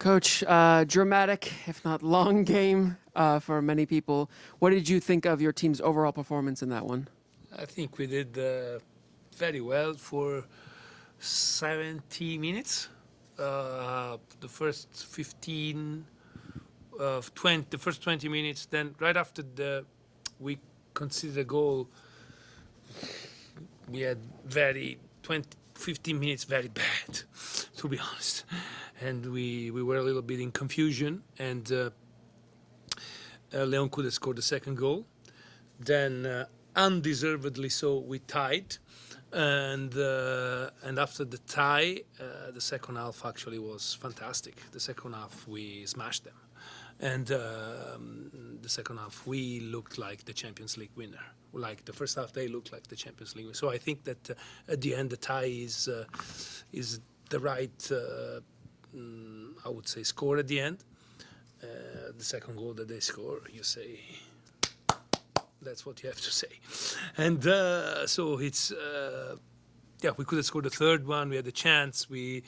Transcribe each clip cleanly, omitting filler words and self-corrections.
Coach, dramatic, if not long game for many people. What did you think of your team's overall performance in that one? I think we did very well for 70 minutes. The first 15, 20, the first 20 minutes. Then right after we conceded a goal, we had 15 minutes very bad, to be honest. And we were a little bit in confusion. And Leon could have scored the second goal. Then undeservedly so, we tied. And after the tie, the second half actually was fantastic. The second half we smashed them, and the second half we looked like the Champions League winner. Like the first half, they looked like the Champions League winner. So I think that at the end, the tie is the right, I would say, score at the end. The second goal that they score, you say. That's what you have to say. And so it's, we could have scored the third one. We had a chance. It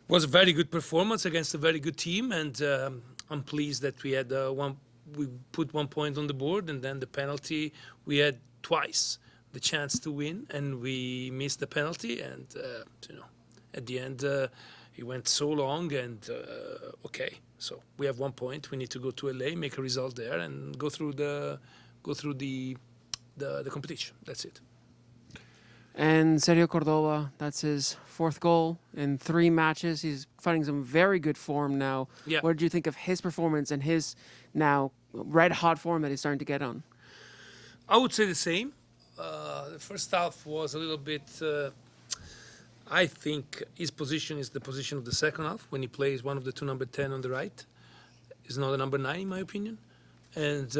was a very good performance against a very good team. And I'm pleased that we had we put 1 point on the board. And then the penalty, we had twice the chance to win. And we missed the penalty. And, at the end, it went so long. And, okay, so we have 1 point. We need to go to LA, make a result there, and go through the competition. That's it. And Sergio Cordoba, that's his fourth goal in 3 matches. He's finding some very good form now. Yeah. What did you think of his performance and his now red-hot form that he's starting to get on? I would say the same. The first half was a little bit... I think his position is the position of the second half, when he plays one of the two number 10 on the right. He's not a number 9, in my opinion. And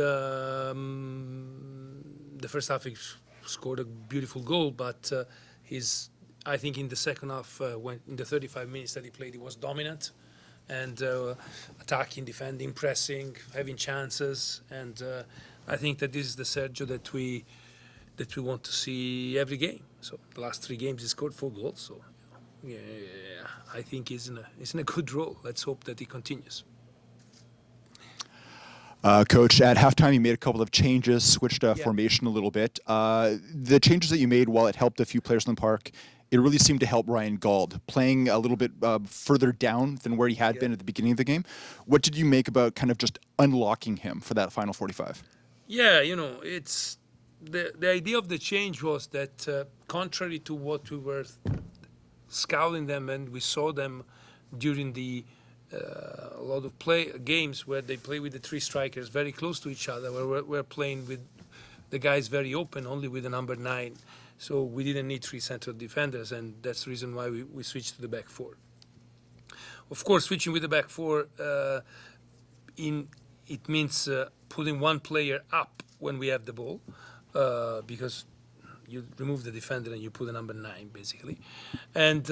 the first half he scored a beautiful goal, but I think in the second half, when in the 35 minutes that he played, he was dominant and attacking, defending, pressing, having chances. And I think that this is the Sergio that we want to see every game. So the last 3 games he scored 4 goals. So I think he's in a good role. Let's hope that he continues. Coach, at halftime you made a couple of changes, switched formation a little bit. The changes that you made, while it helped a few players in the park, it really seemed to help Ryan Gauld, playing a little bit further down than where he had been at the beginning of the game. What did you make about kind of just unlocking him for that final 45? Yeah, it's the idea of the change was that contrary to what we were scouting them and we saw them during a lot of games where they play with the 3 strikers very close to each other, where we're playing with the guys very open, only with the number 9. So we didn't need 3 central defenders, and that's the reason why we switched to the back 4. Of course, switching with the back 4, it means putting 1 player up when we have the ball, because you remove the defender and you put a number 9, basically. And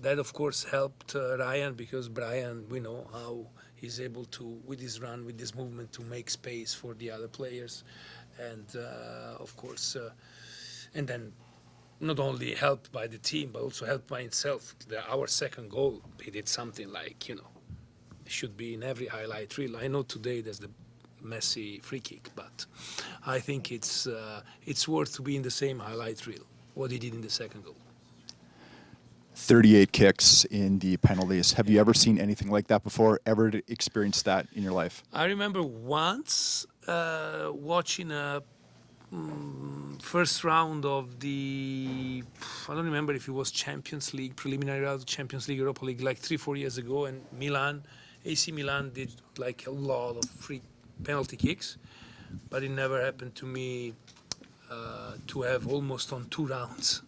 that, of course, helped Ryan, because Brian, we know how he's able to, with his run, with his movement, to make space for the other players. And, of course, and then not only helped by the team, but also helped by himself. Our second goal, he did something like, should be in every highlight reel. I know today there's the Messi free kick, but I think it's worth to be in the same highlight reel, what he did in the second goal. 38 kicks in the penalties. Have you ever seen anything like that before? Ever experienced that in your life? I remember once watching a first round of I don't remember if it was Champions League, preliminary round of Champions League, Europa League, like 3-4 years ago, and AC Milan did like a lot of free penalty kicks, but it never happened to me to have almost on 2 rounds.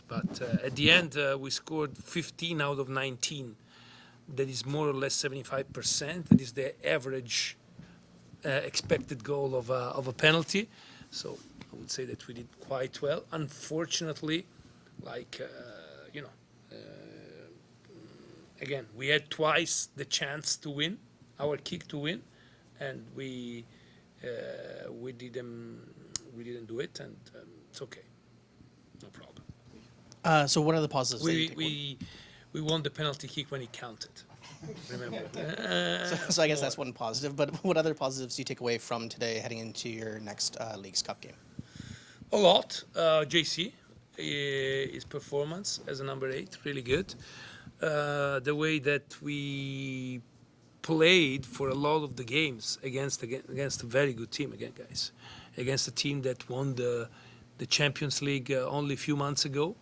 But at the end, we scored 15 out of 19. That is more or less 75%. That is the average expected goal of a penalty. So I would say that we did quite well. Unfortunately, again, we had twice the chance to win, our kick to win, and we didn't do it, and it's okay. No problem. So what are the positives that you take We won the penalty kick when it counted. Remember? So I guess that's one positive, but what other positives do you take away from today heading into your next Leagues Cup game? A lot. JC, his performance as a number 8, really good. The way that we played for a lot of the games against a very good team again, guys. Against a team that won the Champions League only a few months ago.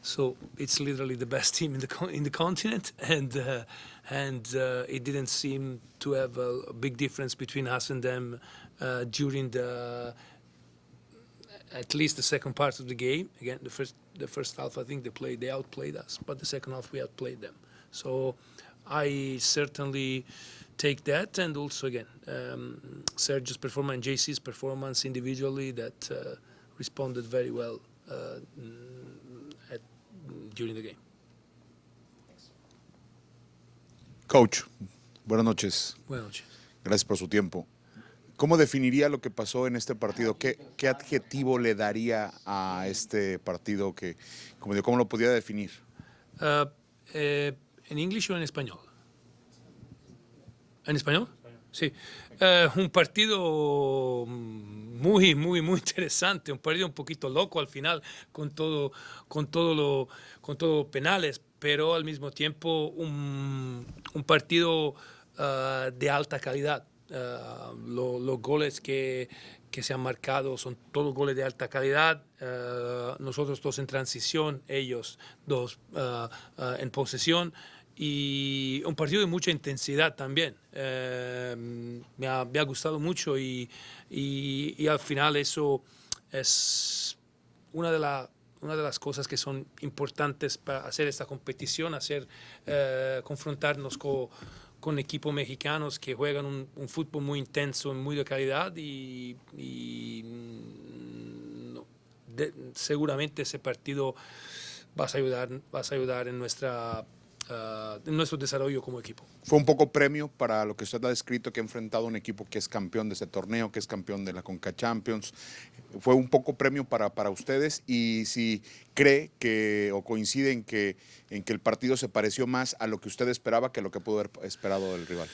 So it's literally the best team in the continent, and it didn't seem to have a big difference between us and them during at least the second part of the game. Again, the first half, I think they outplayed us, but the second half we outplayed them. So I certainly take that, and also again Sergio's performance and JC's performance individually that responded very well during the game. Coach, buenas noches. Buenas noches. Gracias por su tiempo. ¿Cómo definiría lo que pasó en este partido? ¿Qué adjetivo le daría a este partido? ¿Cómo lo podría definir? ¿En inglés o en español? ¿En español? Sí. Un partido muy, muy, muy interesante. Un partido un poquito loco al final, con todo penales, pero al mismo tiempo un partido de alta calidad. Los goles que se han marcado son todos goles de alta calidad. Nosotros dos en transición, ellos dos en posesión. Y un partido de mucha intensidad también. Me ha gustado mucho y al final eso es una de las cosas que son importantes para hacer esta competición, confrontarnos con equipos mexicanos que juegan un fútbol muy intenso, muy de calidad seguramente ese partido vas a ayudar en nuestro desarrollo como equipo. Fue un poco premio para lo que usted ha descrito, que ha enfrentado a un equipo que es campeón de este torneo, que es campeón de la Conca Champions. Fue un poco premio para ustedes, y si cree o coincide en que el partido se pareció más a lo que usted esperaba que a lo que pudo haber esperado del rival.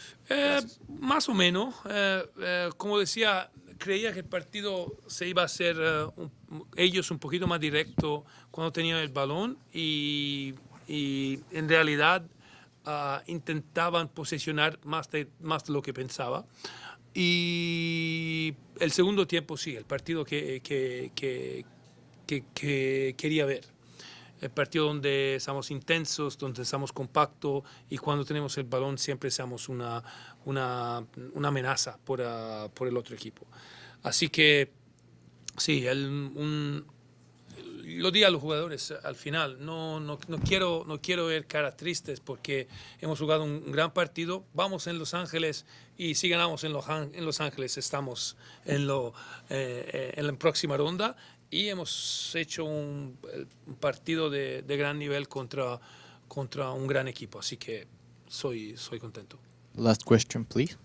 Más o menos. Como decía, creía que el partido se iba a hacer ellos un poquito más directo cuando tenían el balón y en realidad intentaban posesionar más de lo que pensaba. Y el segundo tiempo sí, el partido que quería ver. El partido donde estamos intensos, donde estamos compactos, y cuando tenemos el balón siempre somos una amenaza por el otro equipo. Así que sí, lo di a los jugadores al final. No quiero ver caras tristes porque hemos jugado un gran partido. Vamos en Los Ángeles, y si ganamos en Los Ángeles estamos en la próxima ronda, y hemos hecho un partido de gran nivel contra un gran equipo. Así que soy contento. Last question, please.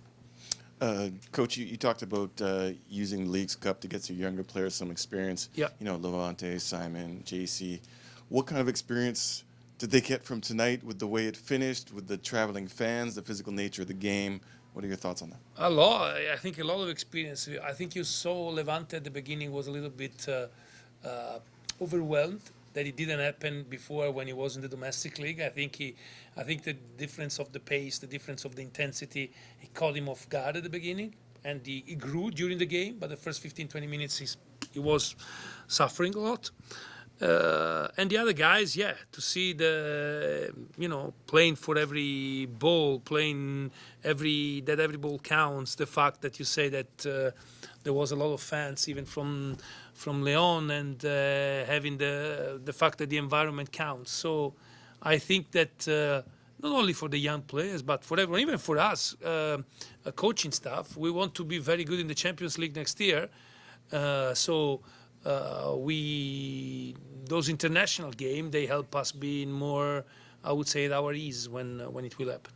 Coach, you talked about using the Leagues Cup to get your younger players some experience. Yeah. You know, Levante, Simon, JC. What kind of experience did they get from tonight with the way it finished, with the traveling fans, the physical nature of the game? What are your thoughts on that? A lot. I think a lot of experience. I think you saw Levante at the beginning was a little bit overwhelmed that it didn't happen before when he was in the domestic league. I think the difference of the pace, the difference of the intensity, it caught him off guard at the beginning, and he grew during the game. But the first 15-20 minutes, he was suffering a lot. And the other guys, yeah, to see playing for every ball, every ball counts. The fact that you say that there was a lot of fans even from León, and having the fact that the environment counts. So I think that not only for the young players, but for everyone, even for us, coaching staff, we want to be very good in the Champions League next year. Those international games, they help us being more, I would say, at our ease when it will happen.